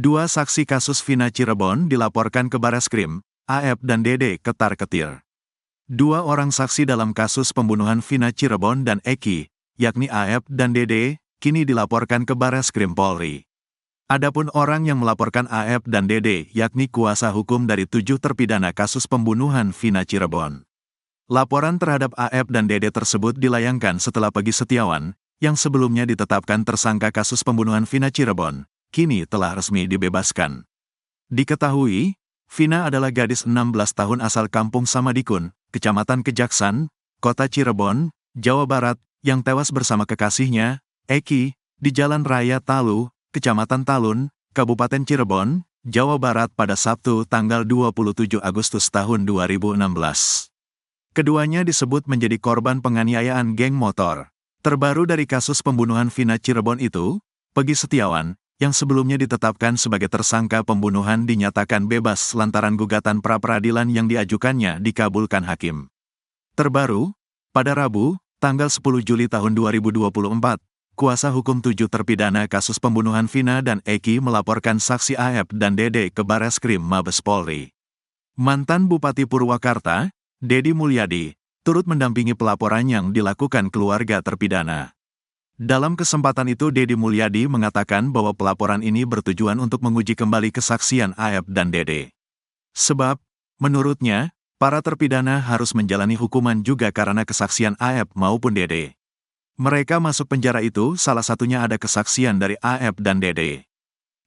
Dua saksi kasus Vina Cirebon dilaporkan ke Bareskrim, AF dan Dede ketar-ketir. Dua orang saksi dalam kasus pembunuhan Vina Cirebon dan Eki, yakni AF dan Dede, kini dilaporkan ke Bareskrim Polri. Adapun orang yang melaporkan AF dan Dede, yakni kuasa hukum dari 7 terpidana kasus pembunuhan Vina Cirebon. Laporan terhadap AF dan Dede tersebut dilayangkan setelah Peggy Setiawan, yang sebelumnya ditetapkan tersangka kasus pembunuhan Vina Cirebon, kini telah resmi dibebaskan. Diketahui, Vina adalah gadis 16 tahun asal Kampung Samadikun, Kecamatan Kejaksan, Kota Cirebon, Jawa Barat, yang tewas bersama kekasihnya, Eki, di Jalan Raya Talu, Kecamatan Talun, Kabupaten Cirebon, Jawa Barat pada Sabtu tanggal 27 Agustus tahun 2016. Keduanya disebut menjadi korban penganiayaan geng motor. Terbaru dari kasus pembunuhan Vina Cirebon itu, Peggy Setiawan, yang sebelumnya ditetapkan sebagai tersangka pembunuhan dinyatakan bebas lantaran gugatan pra-peradilan yang diajukannya dikabulkan hakim. Terbaru, pada Rabu, tanggal 10 Juli tahun 2024, kuasa hukum 7 terpidana kasus pembunuhan Vina dan Eki melaporkan saksi AF dan Dede ke Bareskrim Mabes Polri. Mantan Bupati Purwakarta, Dedi Mulyadi, turut mendampingi pelaporan yang dilakukan keluarga terpidana. Dalam kesempatan itu Dedi Mulyadi mengatakan bahwa pelaporan ini bertujuan untuk menguji kembali kesaksian AF dan Dede. Sebab, menurutnya, para terpidana harus menjalani hukuman juga karena kesaksian AF maupun Dede. Mereka masuk penjara itu salah satunya ada kesaksian dari AF dan Dede.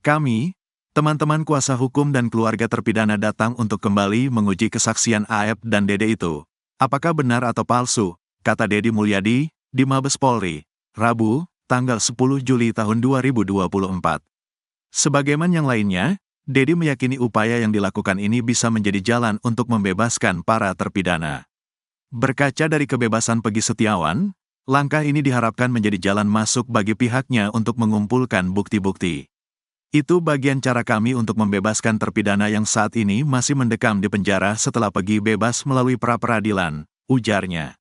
Kami, teman-teman kuasa hukum dan keluarga terpidana datang untuk kembali menguji kesaksian AF dan Dede itu. Apakah benar atau palsu, kata Dedi Mulyadi, di Mabes Polri. Rabu, tanggal 10 Juli tahun 2024. Sebagaimana yang lainnya, Dedi meyakini upaya yang dilakukan ini bisa menjadi jalan untuk membebaskan para terpidana. Berkaca dari kebebasan Peggy Setiawan, langkah ini diharapkan menjadi jalan masuk bagi pihaknya untuk mengumpulkan bukti-bukti. Itu bagian cara kami untuk membebaskan terpidana yang saat ini masih mendekam di penjara setelah Peggy bebas melalui pra-peradilan, ujarnya.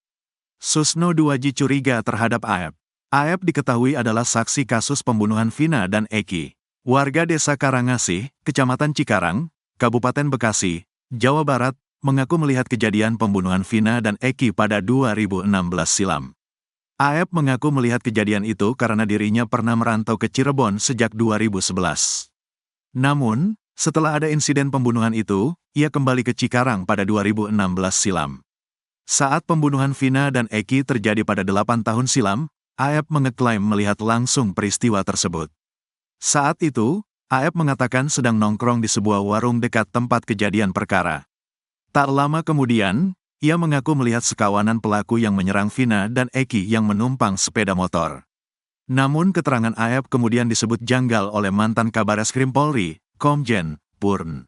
Susno Duaji curiga terhadap AF. AF diketahui adalah saksi kasus pembunuhan Vina dan Eki. Warga desa Karangasih, Kecamatan Cikarang, Kabupaten Bekasi, Jawa Barat, mengaku melihat kejadian pembunuhan Vina dan Eki pada 2016 silam. AF mengaku melihat kejadian itu karena dirinya pernah merantau ke Cirebon sejak 2011. Namun, setelah ada insiden pembunuhan itu, ia kembali ke Cikarang pada 2016 silam. Saat pembunuhan Vina dan Eki terjadi pada 8 tahun silam, AF mengeklaim melihat langsung peristiwa tersebut. Saat itu, AF mengatakan sedang nongkrong di sebuah warung dekat tempat kejadian perkara. Tak lama kemudian, ia mengaku melihat sekawanan pelaku yang menyerang Vina dan Eki yang menumpang sepeda motor. Namun keterangan AF kemudian disebut janggal oleh mantan Kabareskrim Polri, Komjen Purn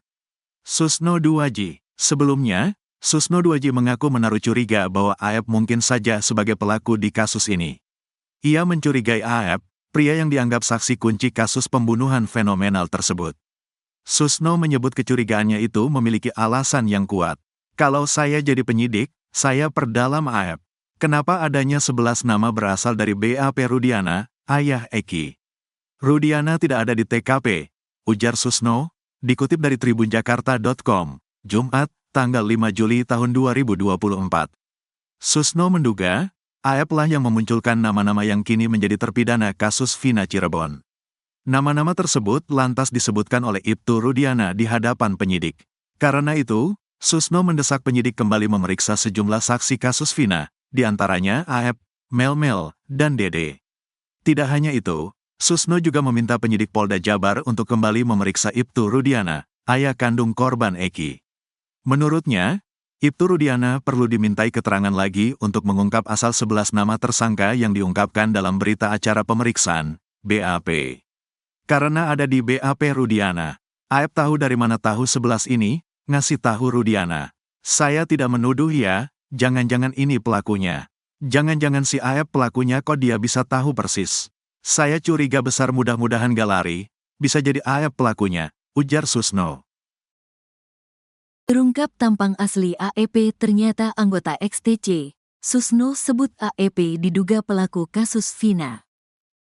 Susno Duaji. Sebelumnya, Susno Duaji mengaku menaruh curiga bahwa AF mungkin saja sebagai pelaku di kasus ini. Ia mencurigai AF, pria yang dianggap saksi kunci kasus pembunuhan fenomenal tersebut. Susno menyebut kecurigaannya itu memiliki alasan yang kuat. Kalau saya jadi penyidik, saya perdalam AF. Kenapa adanya 11 nama berasal dari BAP Rudiana, ayah Eki? Rudiana tidak ada di TKP, ujar Susno, dikutip dari tribunjakarta.com, Jumat, tanggal 5 Juli tahun 2024. Susno menduga, AF lah yang memunculkan nama-nama yang kini menjadi terpidana kasus Vina Cirebon. Nama-nama tersebut lantas disebutkan oleh Ibtu Rudiana di hadapan penyidik. Karena itu, Susno mendesak penyidik kembali memeriksa sejumlah saksi kasus Vina, di antaranya AF, Mel, dan Dede. Tidak hanya itu, Susno juga meminta penyidik Polda Jabar untuk kembali memeriksa Ibtu Rudiana, ayah kandung korban Eki. Menurutnya, Ibtu Rudiana perlu dimintai keterangan lagi untuk mengungkap asal 11 nama tersangka yang diungkapkan dalam berita acara pemeriksaan, BAP. Karena ada di BAP Rudiana, AF tahu dari mana tahu 11 ini, ngasih tahu Rudiana. Saya tidak menuduh ya, jangan-jangan ini pelakunya. Jangan-jangan si AF pelakunya kok dia bisa tahu persis. Saya curiga besar mudah-mudahan gak lari, bisa jadi AF pelakunya, ujar Susno. Terungkap tampang asli AEP ternyata anggota XTC. Susno sebut AEP diduga pelaku kasus Vina.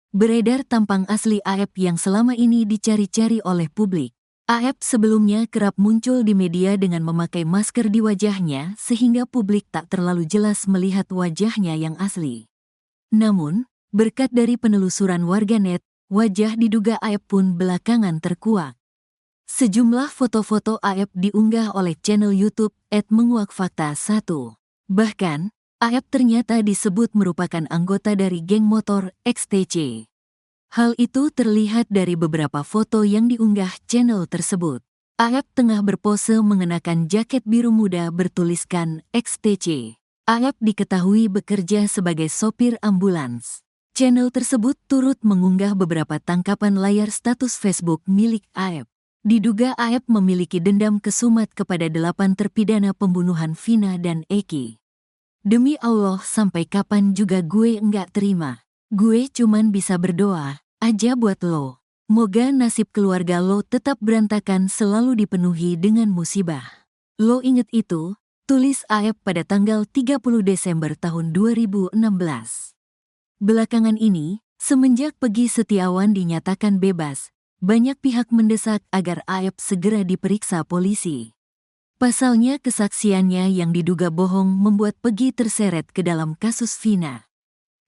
Beredar tampang asli AEP yang selama ini dicari-cari oleh publik. AEP sebelumnya kerap muncul di media dengan memakai masker di wajahnya sehingga publik tak terlalu jelas melihat wajahnya yang asli. Namun, berkat dari penelusuran warganet, wajah diduga AEP pun belakangan terkuak. Sejumlah foto-foto AEP diunggah oleh channel YouTube @menguakfakta1. Bahkan, AEP ternyata disebut merupakan anggota dari geng motor XTC. Hal itu terlihat dari beberapa foto yang diunggah channel tersebut. AEP tengah berpose mengenakan jaket biru muda bertuliskan XTC. AEP diketahui bekerja sebagai sopir ambulans. Channel tersebut turut mengunggah beberapa tangkapan layar status Facebook milik AEP. Diduga AEP memiliki dendam kesumat kepada 8 terpidana pembunuhan Vina dan Eki. Demi Allah, sampai kapan juga gue enggak terima. Gue cuman bisa berdoa aja buat lo. Moga nasib keluarga lo tetap berantakan, selalu dipenuhi dengan musibah. Lo inget itu, tulis AEP pada tanggal 30 Desember tahun 2016. Belakangan ini, semenjak Peggy Setiawan dinyatakan bebas, banyak pihak mendesak agar AEP segera diperiksa polisi. Pasalnya kesaksiannya yang diduga bohong membuat Peggy terseret ke dalam kasus Vina.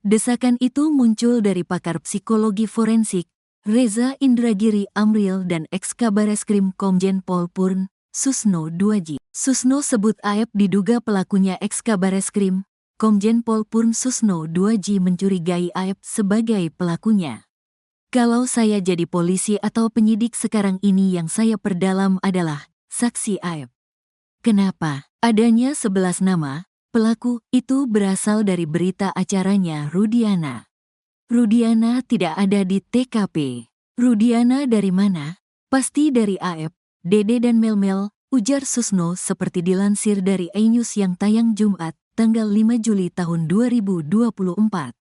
Desakan itu muncul dari pakar psikologi forensik, Reza Indragiri Amril dan ex-Kabareskrim Komjen Pol Purn, Susno Duaji. Susno sebut AEP diduga pelakunya ex-Kabareskrim, Komjen Pol Purn Susno Duaji mencurigai AEP sebagai pelakunya. Kalau saya jadi polisi atau penyidik sekarang ini yang saya perdalam adalah saksi AEP. Kenapa? Adanya 11 nama pelaku itu berasal dari berita acaranya Rudiana. Rudiana tidak ada di TKP. Rudiana dari mana? Pasti dari AEP, Dede dan Melmel, ujar Susno seperti dilansir dari iNews yang tayang Jumat, tanggal 5 Juli tahun 2024.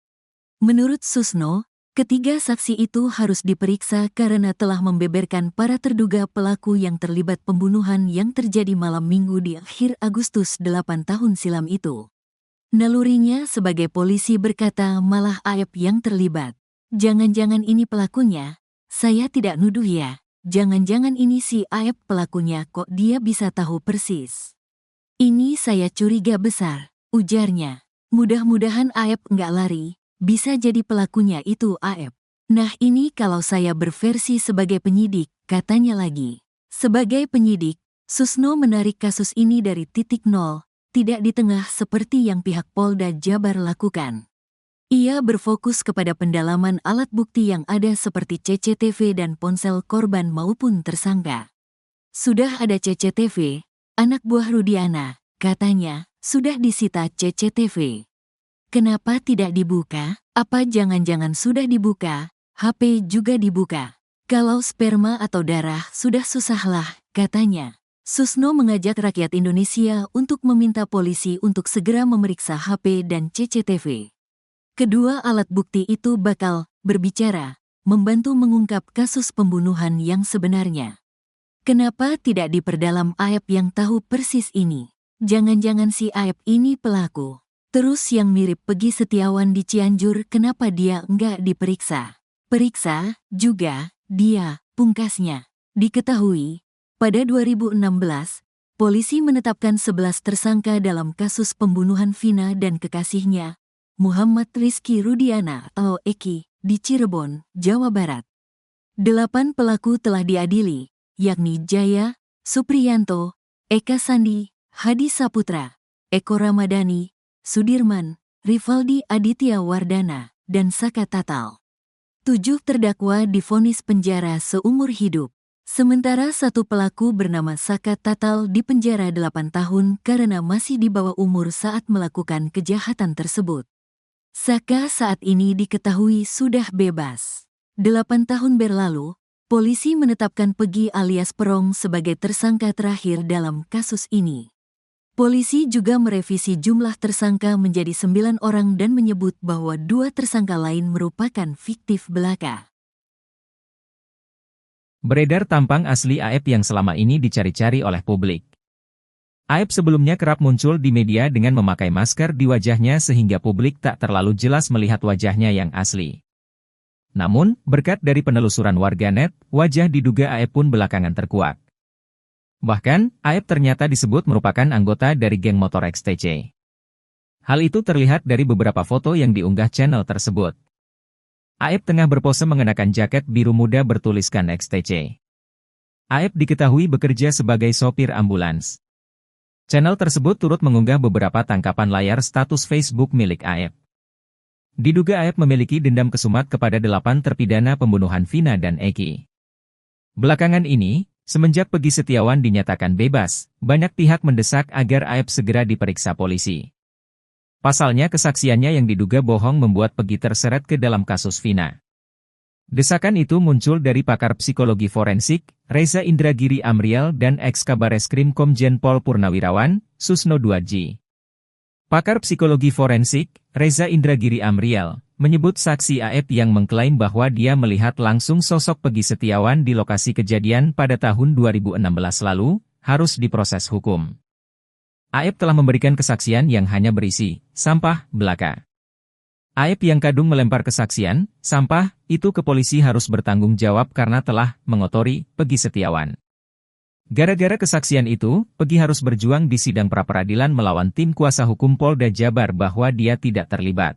Menurut Susno, ketiga saksi itu harus diperiksa karena telah membeberkan para terduga pelaku yang terlibat pembunuhan yang terjadi malam Minggu di akhir Agustus 8 tahun silam itu. Nalurinya sebagai polisi berkata malah AEP yang terlibat. Jangan-jangan ini pelakunya? Saya tidak nuduh ya. Jangan-jangan ini si AEP pelakunya, kok dia bisa tahu persis. Ini saya curiga besar, ujarnya. Mudah-mudahan AEP nggak lari. Bisa jadi pelakunya itu AEP. Nah ini kalau saya berversi sebagai penyidik, katanya lagi. Sebagai penyidik, Susno menarik kasus ini dari titik nol, tidak di tengah seperti yang pihak Polda Jabar lakukan. Ia berfokus kepada pendalaman alat bukti yang ada seperti CCTV dan ponsel korban maupun tersangka. Sudah ada CCTV, anak buah Rudiana, katanya, sudah disita CCTV. Kenapa tidak dibuka? Apa jangan-jangan sudah dibuka, HP juga dibuka? Kalau sperma atau darah sudah susahlah, katanya. Susno mengajak rakyat Indonesia untuk meminta polisi untuk segera memeriksa HP dan CCTV. Kedua alat bukti itu bakal berbicara, membantu mengungkap kasus pembunuhan yang sebenarnya. Kenapa tidak diperdalam AEP yang tahu persis ini? Jangan-jangan si AEP ini pelaku. Terus yang mirip Peggy Setiawan di Cianjur, kenapa dia enggak diperiksa? Periksa juga dia, pungkasnya. Diketahui, pada 2016, polisi menetapkan 11 tersangka dalam kasus pembunuhan Vina dan kekasihnya, Muhammad Rizky Rudiana atau Eki, di Cirebon, Jawa Barat. 8 pelaku telah diadili, yakni Jaya, Supriyanto, Eka Sandi, Hadi Saputra, Eko Ramadhani, Sudirman, Rivaldi Aditya Wardana, dan Saka Tatal. 7 terdakwa divonis penjara seumur hidup. Sementara 1 pelaku bernama Saka Tatal dipenjara 8 tahun karena masih di bawah umur saat melakukan kejahatan tersebut. Saka saat ini diketahui sudah bebas. 8 tahun berlalu, polisi menetapkan Peggy alias Perong sebagai tersangka terakhir dalam kasus ini. Polisi juga merevisi jumlah tersangka menjadi 9 orang dan menyebut bahwa 2 tersangka lain merupakan fiktif belaka. Beredar tampang asli AEP yang selama ini dicari-cari oleh publik. AEP sebelumnya kerap muncul di media dengan memakai masker di wajahnya sehingga publik tak terlalu jelas melihat wajahnya yang asli. Namun, berkat dari penelusuran warganet, wajah diduga Aep pun belakangan terkuak. Bahkan, Aep ternyata disebut merupakan anggota dari geng motor XTC. Hal itu terlihat dari beberapa foto yang diunggah channel tersebut. Aep tengah berpose mengenakan jaket biru muda bertuliskan XTC. Aep diketahui bekerja sebagai sopir ambulans. Channel tersebut turut mengunggah beberapa tangkapan layar status Facebook milik Aep. Diduga Aep memiliki dendam kesumat kepada 8 terpidana pembunuhan Vina dan Eki. Belakangan ini, semenjak Peggy Setiawan dinyatakan bebas, banyak pihak mendesak agar Aep segera diperiksa polisi. Pasalnya kesaksiannya yang diduga bohong membuat Peggy terseret ke dalam kasus Vina. Desakan itu muncul dari pakar psikologi forensik, Reza Indragiri Amriel dan ex-Kabareskrim Komjen Pol Purnawirawan, Susno Duadji. Pakar psikologi forensik, Reza Indragiri Amriel, menyebut saksi Aep yang mengklaim bahwa dia melihat langsung sosok Peggy Setiawan di lokasi kejadian pada tahun 2016 lalu, harus diproses hukum. Aep telah memberikan kesaksian yang hanya berisi sampah belaka. Aep yang kadung melempar kesaksian sampah itu ke polisi harus bertanggung jawab karena telah mengotori Peggy Setiawan. Gara-gara kesaksian itu, Peggy harus berjuang di sidang pra-peradilan melawan tim kuasa hukum Polda Jabar bahwa dia tidak terlibat.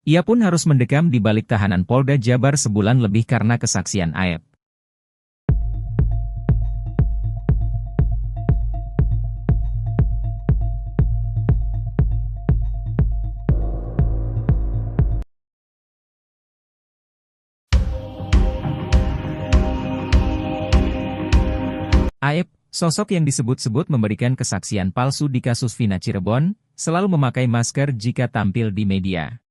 Ia pun harus mendekam di balik tahanan Polda Jabar sebulan lebih karena kesaksian Aep. Aep, sosok yang disebut-sebut memberikan kesaksian palsu di kasus Vina Cirebon, selalu memakai masker jika tampil di media.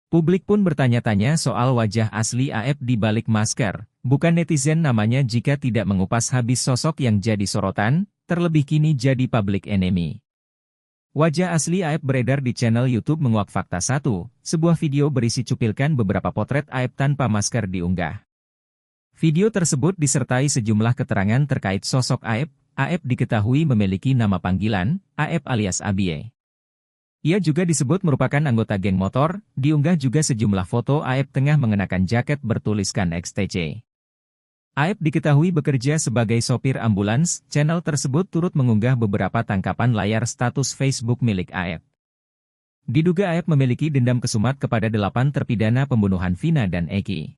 Publik pun bertanya-tanya soal wajah asli Aep di balik masker, bukan netizen namanya jika tidak mengupas habis sosok yang jadi sorotan, terlebih kini jadi public enemy. Wajah asli Aep beredar di channel YouTube Menguak Fakta 1, sebuah video berisi cuplikan beberapa potret Aep tanpa masker diunggah. Video tersebut disertai sejumlah keterangan terkait sosok Aep. Aep diketahui memiliki nama panggilan, Aep alias Abie. Ia juga disebut merupakan anggota geng motor, diunggah juga sejumlah foto Aep tengah mengenakan jaket bertuliskan XTC. Aep diketahui bekerja sebagai sopir ambulans, channel tersebut turut mengunggah beberapa tangkapan layar status Facebook milik Aep. Diduga Aep memiliki dendam kesumat kepada 8 terpidana pembunuhan Vina dan Eki.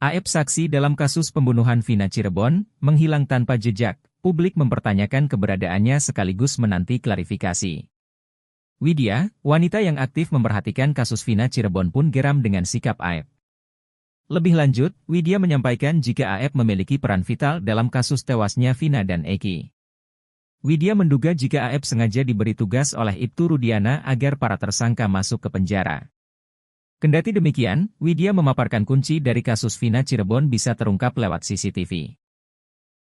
Aep saksi dalam kasus pembunuhan Vina Cirebon, menghilang tanpa jejak, publik mempertanyakan keberadaannya sekaligus menanti klarifikasi. Widya, wanita yang aktif memperhatikan kasus Vina Cirebon pun geram dengan sikap Aep. Lebih lanjut, Widya menyampaikan jika Aep memiliki peran vital dalam kasus tewasnya Vina dan Eki. Widya menduga jika Aep sengaja diberi tugas oleh Ibtu Rudiana agar para tersangka masuk ke penjara. Kendati demikian, Widya memaparkan kunci dari kasus Vina Cirebon bisa terungkap lewat CCTV.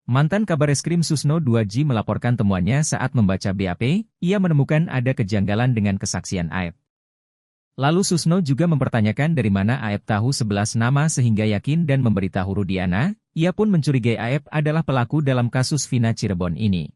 Mantan Kabareskrim Susno Duadji melaporkan temuannya saat membaca BAP, ia menemukan ada kejanggalan dengan kesaksian Aep. Lalu Susno juga mempertanyakan dari mana Aep tahu 11 nama sehingga yakin dan memberitahu Rudiana, ia pun mencurigai Aep adalah pelaku dalam kasus Vina Cirebon ini.